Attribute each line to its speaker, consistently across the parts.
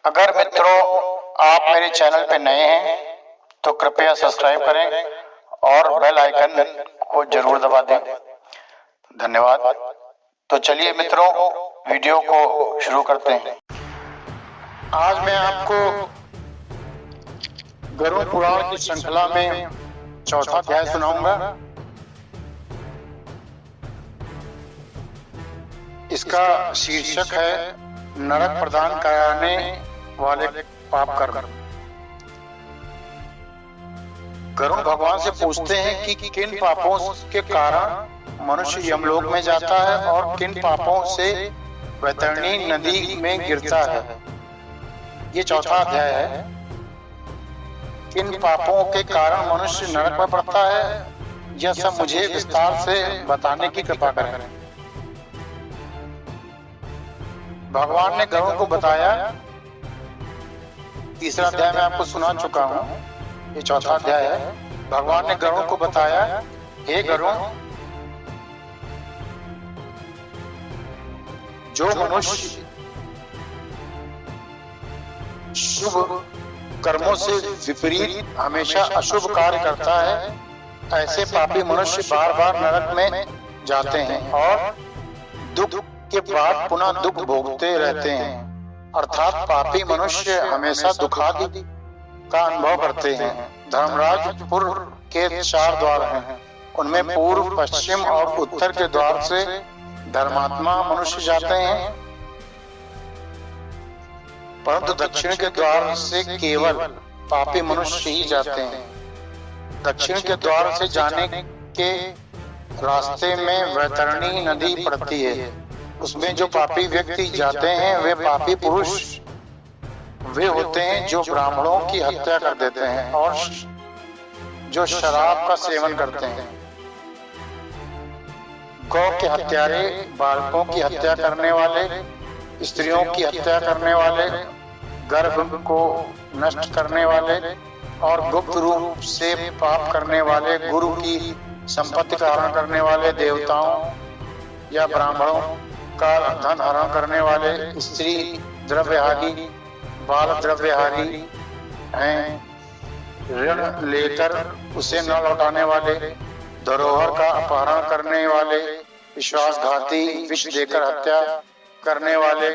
Speaker 1: अगर मित्रों आप मेरे चैनल पे नए हैं तो कृपया सब्सक्राइब करें और बेल आइकन को जरूर दबा दें। धन्यवाद। तो चलिए मित्रों, वीडियो को शुरू करते हैं। आज मैं आपको गरुड़ पुराण की श्रृंखला में चौथा अध्याय सुनाऊंगा। इसका शीर्षक है नरक प्रदान कराने वाले पाप कर्म। गरुड़ भगवान से पूछते हैं कि किन पापों के कारण मनुष्य यमलोक में जाता है और किन पापों से वैतरणी नदी में गिरता है। ये चौथा अध्याय है। किन पापों के कारण मनुष्य नरक में पड़ता है, यह सब मुझे विस्तार से बताने की कृपा करें। भगवान ने गरुड़ को बताया। तीसरा अध्याय मैं आपको सुना चुका हूँ, ये चौथा अध्याय है। भगवान ने गरुड़ को बताया, हे गरुड़, जो मनुष्य शुभ कर्मों से विपरीत हमेशा अशुभ कार्य करता है, ऐसे पापी मनुष्य बार बार नरक में जाते हैं और दुख के बाद पुनः दुख भोगते रहते हैं। अर्थात पापी मनुष्य हमेशा दुखादि का अनुभव करते हैं। धर्मराजपुर के 4 द्वार हैं, उनमें पूर्व, पश्चिम और उत्तर के द्वार से धर्मात्मा मनुष्य जाते हैं, परंतु दक्षिण के द्वार से केवल पापी मनुष्य ही जाते हैं। दक्षिण के द्वार से जाने के रास्ते में वैतरणी नदी पड़ती है। उसमें जो पापी व्यक्ति जाते हैं वे पापी पुरुष वे होते हैं जो ब्राह्मणों की हत्या कर देते हैं और जो शराब का सेवन करते हैं, गौ के हत्यारे, बालकों की हत्या करने वाले, स्त्रियों की हत्या करने वाले, गर्भ को नष्ट करने वाले और गुप्त रूप से पाप करने वाले, गुरु की संपत्ति का हरण करने वाले, देवताओं या ब्राह्मणों का धन हरण करने वाले, स्त्री द्रव्यहारी, बाल द्रव्यहारी हैं, ऋण लेकर उसे न लौटाने वाले, धरोहर का अपहरण करने वाले, विश्वासघाती, विष देकर हत्या करने वाले,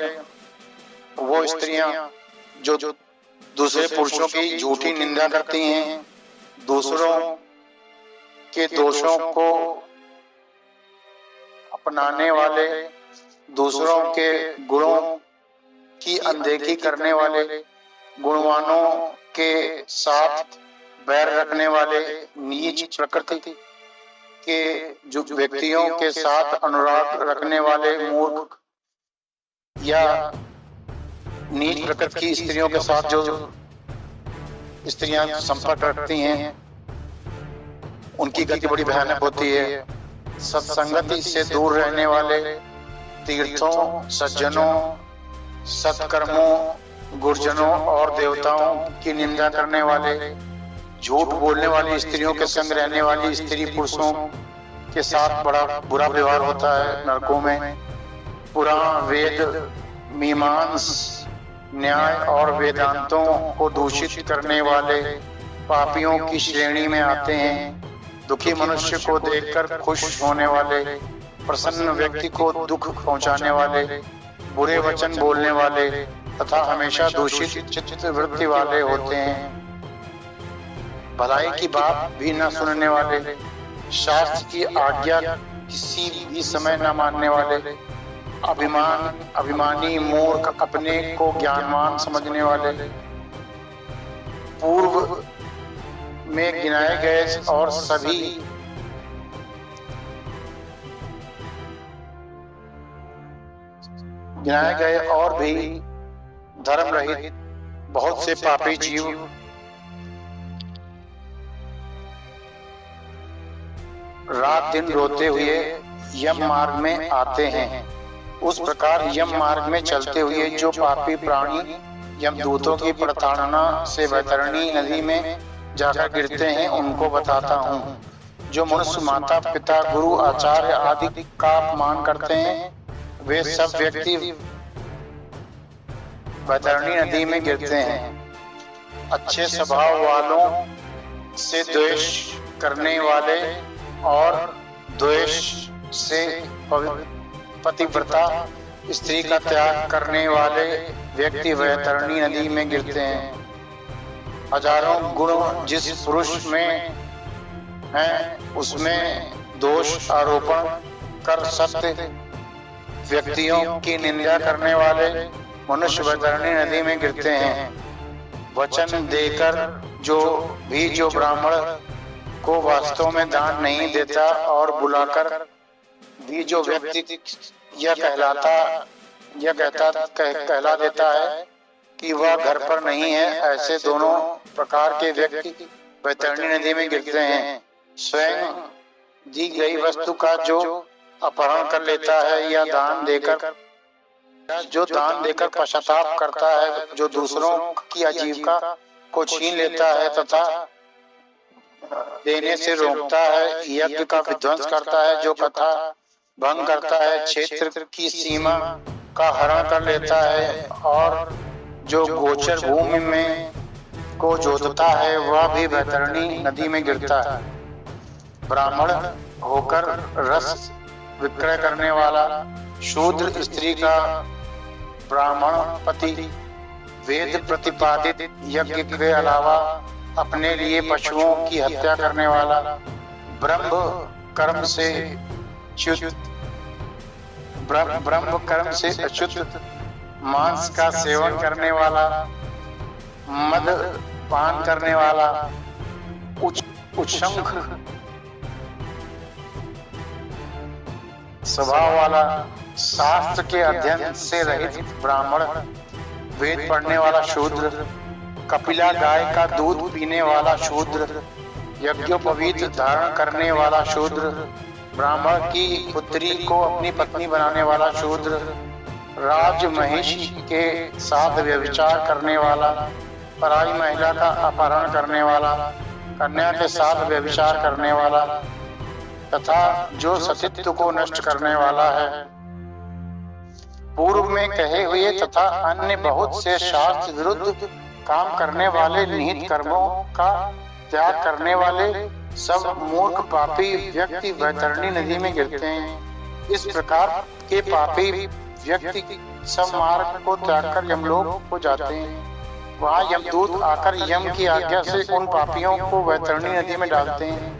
Speaker 1: वो स्त्रियां जो दूसरे पुरुषों की झूठी निंदा करती हैं, दूसरों के दोषों को अपनाने वाले, दूसरों के गुणों की अनदेखी करने वाले, गुणवानों के साथ बैर रखने वाले, नीच प्रकृति के जो व्यक्तियों के साथ अनुराग रखने वाले, मूर्ख या नीच प्रकृति की स्त्रियों के साथ जो स्त्रियां संपर्क रखती हैं, उनकी गति बड़ी भयानक होती है। सत्संगति से दूर रहने वाले, तीर्थों, सज्जनों, सत्कर्मों, गुरुजनों और देवताओं की निंदा करने वाले, झूठ बोलने वाली स्त्रियों के संग रहने वाली स्त्री पुरुषों के साथ बड़ा बुरा व्यवहार होता है नरकों में। पुराण, वेद, मीमांस, न्याय और वेदांतों को दूषित करने वाले पापियों की श्रेणी में आते हैं। दुखी मनुष्य को देखकर खुश होने वाले, प्रसन्न व्यक्ति को दुख पहुंचाने वाले, बुरे वचन बोलने वाले तथा हमेशा दूषित चित्त वृत्ति वाले होते हैं। भलाई की बात भी न सुनने वाले, शास्त्र की आज्ञा किसी भी समय न मानने वाले, अभिमानी, मूर्ख, अपने को ज्ञानवान समझने वाले, पूर्व में गिनाए गए और सभी गिनाए गए और भी धर्म रहित बहुत से पापी जीव रात दिन रोते हुए यम मार्ग में आते हैं। उस प्रकार यम मार्ग में चलते हुए जो पापी प्राणी यमदूतों की प्रताड़ना से वैतरणी नदी में जाकर गिरते हैं उनको बताता हूँ। जो मनुष्य माता पिता गुरु आचार्य आदि का अपमान करते हैं वे सब व्यक्ति वैतरणी नदी में गिरते हैं। अच्छे स्वभाव वालों से द्वेष करने वाले और द्वेष से पतिव्रता स्त्री का त्याग करने वाले व्यक्ति वैतरणी नदी में गिरते हैं। हजारों गुण जिस पुरुष में हैं उसमें दोष आरोपण कर सत्य व्यक्तियों की निंदा करने वाले मनुष्य वैतरणी नदी में गिरते हैं। वचन देकर जो ब्राह्मण को वास्तव में दान नहीं देता और बुलाकर भी जो व्यक्ति यह कहला देता है कि वह घर पर नहीं है, ऐसे दोनों प्रकार के व्यक्ति वैतरणी नदी में गिरते हैं। स्वयं दी गई वस्तु का जो अपहरण कर लेता है या दान देकर पश्चाताप करता है, जो दूसरों की आजीविका को छीन लेता है तथा देने से रोकता है, यज्ञ का विध्वंस करता है, जो कथा भंग करता है, क्षेत्र की सीमा का हरण कर लेता है और जो गोचर भूमि में को जोतता है, वह भी वैतरणी नदी में गिरता है। ब्राह्मण होकर रस विक्रय करने वाला, शूद्र स्त्री का ब्राह्मण पति, वेद प्रतिपादित यज्ञ के अलावा अपने लिए पशुओं की हत्या करने वाला, ब्रह्म कर्म से अच्युत मांस का सेवन करने वाला, मद पान करने वाला, उच्छृंख स्वभाव वाला, शास्त्र के अध्ययन से रहित ब्राह्मण, वेद पढ़ने वाला शूद्र, कपिला गाय का दूध पीने वाला शूद्र, यज्ञोपवीत धारण करने वाला शूद्र, ब्राह्मण की पुत्री को अपनी पत्नी बनाने वाला शूद्र, राज महिषी के साथ व्यभिचार करने वाला, पराई महिला का अपहरण करने वाला, कन्या के साथ व्यभिचार करने वाला तथा जो सतीत्व को नष्ट करने वाला है। पूर्व में कहे हुए तथा अन्य बहुत से शास्त्र विरुद्ध काम करने वाले, निहित कर्मों का त्याग करने वाले सब मूर्ख पापी व्यक्ति वैतरणी नदी में गिरते हैं। इस प्रकार के पापी व्यक्ति सब मार्ग को त्याग कर यमलोक को जाते हैं। वहाँ यमदूत आकर यम की आज्ञा से उन पापियों को वैतरणी नदी में डालते हैं।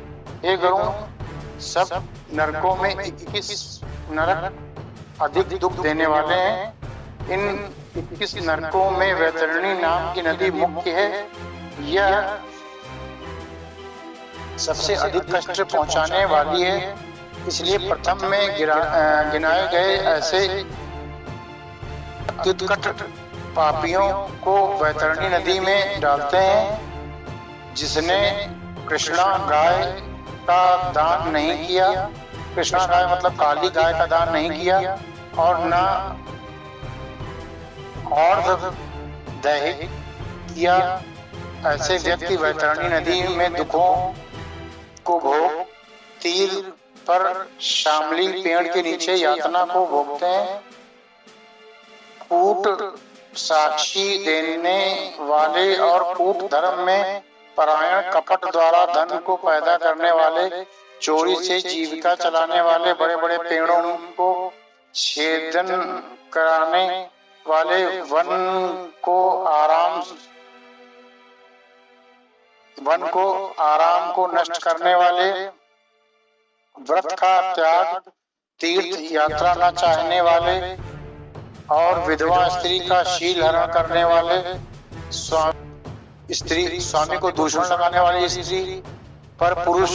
Speaker 1: हे गरुण, सब नरकों में 21 नरक अधिक दुख देने वाले हैं। इन 21 नरकों में वैतरणी नाम की नदी मुख्य है। यह सबसे अधिक कष्ट पहुंचाने वाली है, इसलिए प्रथम में गिनाए गए ऐसे अत्युत्कट पापियों को वैतरणी नदी में डालते हैं। जिसने कृष्णा गाय का दान नहीं किया, कृष्णा गाय मतलब काली गाय का दान नहीं किया, और न और दैहिक किया, ऐसे व्यक्ति वैतरणी नदी में दुखों को भोग, तीर पर शामली पेड़ के नीचे यातना को भोगते हैं। कूट साक्षी देने वाले और कूट धर्म में परायण, कपट द्वारा धन को पैदा करने वाले, चोरी से जीविका चलाने वाले, बड़े बड़े पेड़ों को छेदन कराने वाले, वन को आराम को नष्ट करने वाले, व्रत का त्याग, तीर्थ यात्रा न चाहने वाले और विधवा स्त्री का शील हरण करने वाले, स्वामी को दूषण लगाने वाली स्त्री पर पुरुष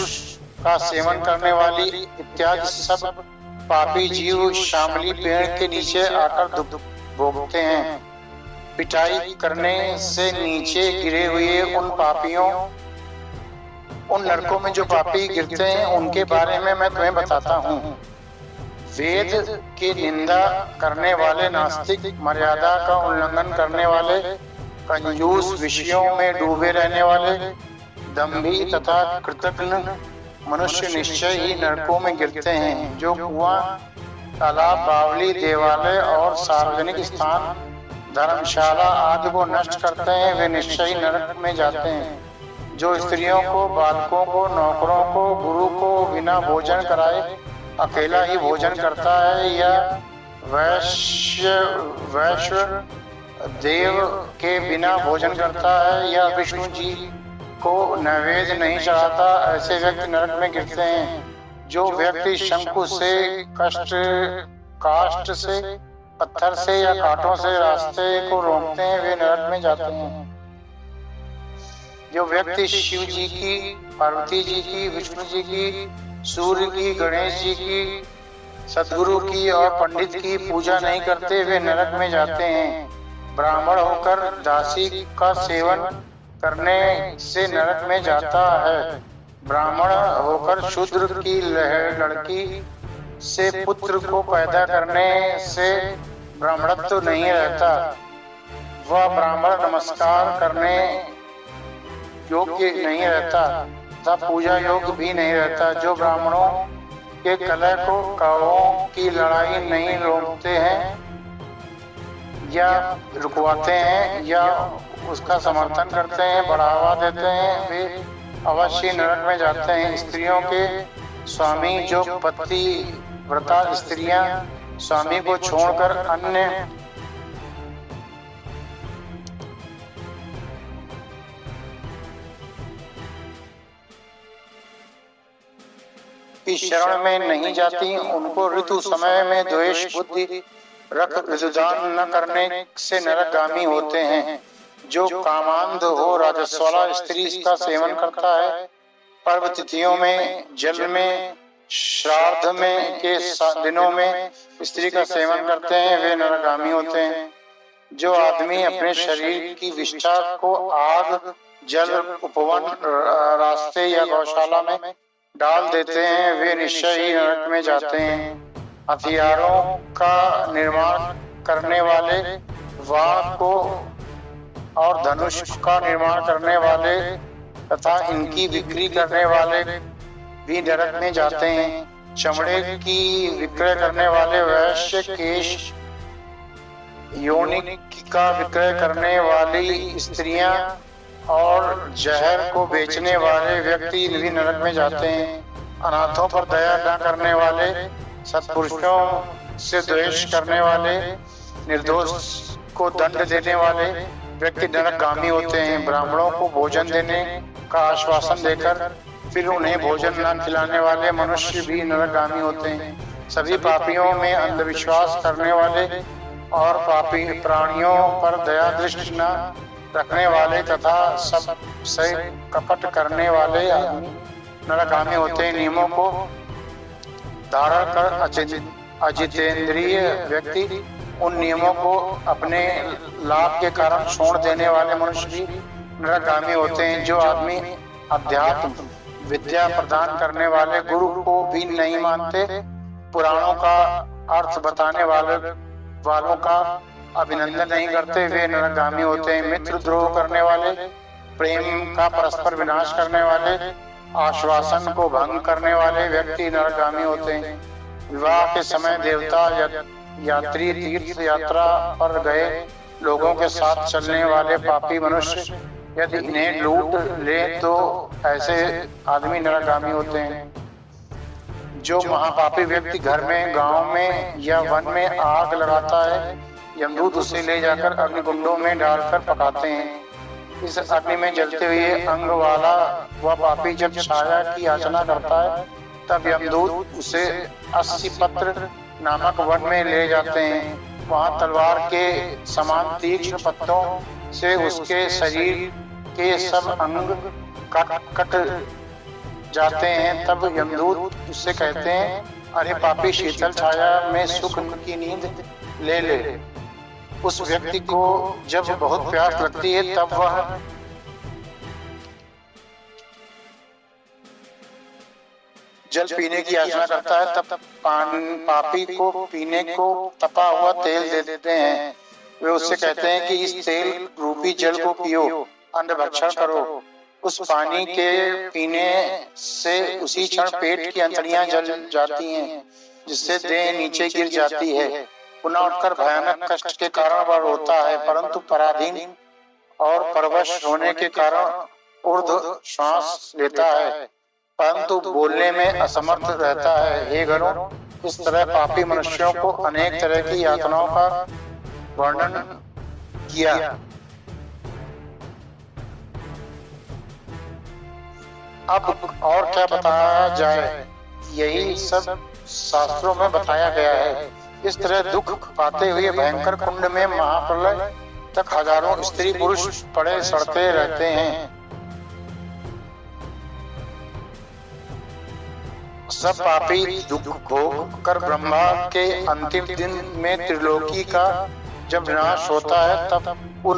Speaker 1: का सेवन करने वाली इत्यादि सब पापी जीव शामली पेड़ के नीचे आकर दुख भोगते हैं। पिटाई करने से नीचे गिरे हुए उन पापियों, उन नरकों में जो पापी गिरते हैं, उनके बारे में मैं तुम्हें बताता हूँ। वेद की निंदा करने वाले नास्तिक, मर्यादा का उल्लंघन करने वाले, कंजूस, विषयों में डूबे रहने वाले, दंभी तथा कृतघ्न मनुष्य निश्चय ही नरकों में गिरते हैं। जो कुआं, तालाब, बावली, देवालय और सार्वजनिक स्थान धर्मशाला आदि को नष्ट करते हैं वे निश्चय ही नरक में जाते हैं। जो स्त्रियों को, बालकों को, नौकरों को, गुरु को बिना भोजन कराए अकेला ही भोजन करता है, या वैश्व देव के बिना भोजन करता है, या विष्णु जी को नैवेद्य नहीं चढ़ाता, ऐसे व्यक्ति नरक में गिरते हैं। जो व्यक्ति शंकु से, काष्ठ से, पत्थर से या कांटों से रास्ते को रोकते हैं वे नरक में जाते हैं। जो व्यक्ति शिव जी की, पार्वती जी की, विष्णु जी की, सूर्य की, गणेश जी की, सदगुरु की और पंडित की पूजा नहीं करते वे नरक में जाते हैं। ब्राह्मण होकर दासी का सेवन करने से नरक में जाता है। ब्राह्मण होकर शूद्र की लड़की से पुत्र को पैदा करने से ब्राह्मणत्व नहीं रहता। वह ब्राह्मण नमस्कार करने योग्य नहीं रहता तथा पूजा योग्य भी नहीं रहता। जो ब्राह्मणों के कलह को, कौओं की लड़ाई नहीं रोकते हैं या रुकवाते हैं या उसका समर्थन करते हैं, बढ़ावा देते हैं, वे अवश्य नरक में जाते हैं। स्त्रियों के स्वामी, जो पतिव्रता स्त्रियां स्वामी को छोड़कर अन्य की शरण में नहीं जाती, उनको ऋतु समय में द्वेष बुद्धि रख विद्युदान न करने से नरकगामी होते हैं। जो कामांध हो, राजस्वला स्त्री इसका सेवन करता है, पर्व तिथियों में, जल में, श्राद्ध में के दिनों में स्त्री का सेवन करते हैं वे नरकगामी होते हैं। जो आदमी अपने शरीर की विष्ठा को आग, जल, उपवन, रास्ते या गौशाला में डाल देते हैं वे निश्चय ही नरक में जाते हैं। हथियारों का निर्माण करने वाले, वाण को और धनुष का निर्माण करने वाले तथा इनकी बिक्री करने वाले भी नरक में जाते हैं। चमड़े की विक्रय करने वाले वैश्य, केश योनि का विक्रय करने वाली स्त्रियां और जहर को बेचने वाले व्यक्ति भी नरक में जाते हैं। अनाथों पर दया न करने वाले, सत्पुरुषों से द्वेष करने वाले, निर्दोष को दंड देने वाले व्यक्ति नरकगामी होते हैं। ब्राह्मणों को भोजन देने का आश्वासन देकर फिर उन्हें भोजन न खिलाने वाले मनुष्य भी नरकगामी होते हैं। सभी पापियों में अंधविश्वास करने वाले और पापी प्राणियों पर दया दृष्टि न रखने वाले तथा सबसे कपट करने वाले आदमी नरकगामी होते हैं। नियमों को धारण कर अजितेंद्रिय व्यक्ति उन नियमों को अपने लाभ के कारण छोड़ देने वाले मनुष्य भी नरकगामी होते हैं। जो आदमी अध्यात्म विद्या प्रदान करने वाले गुरु को भी नहीं मानते, पुराणों का अर्थ बताने वालों का अभिनंदन नहीं करते वे नरकगामी होते हैं। मित्र द्रोह करने वाले, प्रेम का परस्पर विनाश करने वाले, आश्वासन को भंग करने वाले व्यक्ति नरकगामी होते हैं। विवाह के समय देवता यात्री तीर्थ यात्रा पर गए लोगों के साथ चलने वाले पापी मनुष्य यदि इन्हें लूट ले तो ऐसे आदमी नरकगामी होते हैं। जो महापापी व्यक्ति घर में, गांव में या वन में आग लगाता है, यमदूत उसे ले जाकर अग्निकुंडों में डालकर पकाते हैं। इस अग्नि में जलते हुए अंग वाला वह पापी जब छाया की याचना करता है तब यमदूत उसे 80 पत्र नामक वन में ले जाते हैं। वहां तलवार के समान तीक्ष्ण पत्तों से उसके शरीर के सब अंग कट जाते हैं। तब यमदूत उससे कहते हैं, अरे पापी, शीतल छाया में सुख की नींद ले ले। उस व्यक्ति को जब बहुत प्यास लगती है तब वह जल पीने की याचना करता है। तब पापी को पीने को तपा हुआ तेल दे देते हैं। वे उससे कहते हैं कि इस तेल रूपी जल को पियो, अन्न भक्षण करो। उस पानी के पीने से उसी क्षण पेट की अंतड़ियां जल जाती हैं, जिससे देह नीचे गिर जाती है। पुनः उठकर भयानक कष्ट के कारण वह रोता है, परंतु पराधीन और परवश होने के कारण ऊर्ध्व श्वास लेता है, परंतु बोलने में असमर्थ रहता है। हे गणों, इस तरह पापी मनुष्यों को अनेक तरह की यातनाओं का वर्णन किया। अब और क्या बताया जाए, यही सब शास्त्रों में बताया गया है। इस तरह दुख पाते हुए भयंकर कुंड में महाप्रलय तक हजारों स्त्री पुरुष पड़े सड़ते रहते हैं। सब पापी दुख भोग कर ब्रह्मा के अंतिम दिन में त्रिलोकी का जब नाश होता है, तब उन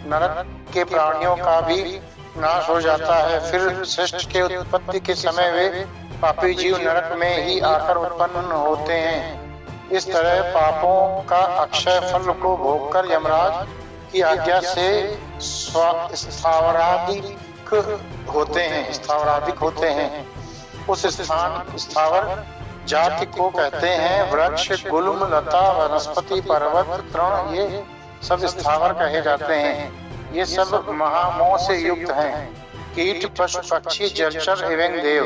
Speaker 1: नरक के प्राणियों का भी नाश हो जाता है। फिर सृष्टि के उत्पत्ति के समय वे पापी जीव नरक में ही आकर उत्पन्न होते हैं। इस तरह पापों का अक्षय फल को भोगकर यमराज की आज्ञा से स्थावराधिक होते हैं। उस स्थान स्थावर जाति को कहते हैं। वृक्ष, गुल्म, लता, वनस्पति, पर्वत, तृण, ये सब स्थावर कहे जाते हैं। ये सब महामोह से युक्त हैं। कीट, पशु, पक्षी, जलचर एवं देव,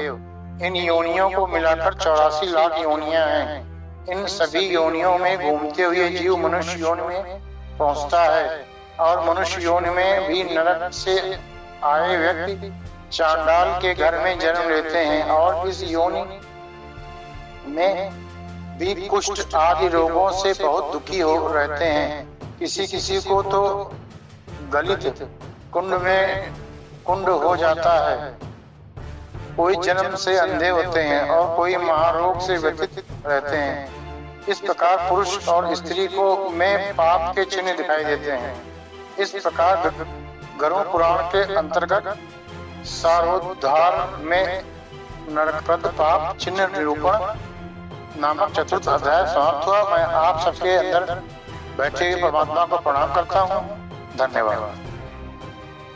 Speaker 1: इन योनियों को मिलाकर 84 लाख योनियां हैं। इन सभी योनियों में घूमते हुए जीव मनुष्य योनि में पहुंचता है, और मनुष्य योनि में भी नरक से आए व्यक्ति चांडाल के घर में जन्म लेते हैं, और इस योनि में भी कुष्ठ आदि रोगों से बहुत दुखी हो रहते हैं। किसी किसी को तो गलित कुंड हो जाता है, कोई जन्म से अंधे होते हैं और कोई महारोग से व्यथित रहते हैं। इस प्रकार पुरुष और स्त्री को में पाप के चिन्ह दिखाई देते हैं। इस प्रकार गरुड़ पुराण के अंतर्गत सारोद्धार में नरकप्रद पाप चिन्ह निरूपण नामक चतुर्थ अध्याय समाप्त हुआ। मैं आप सबके अंदर बैठे परमात्मा को प्रणाम करता हूँ। धन्यवाद।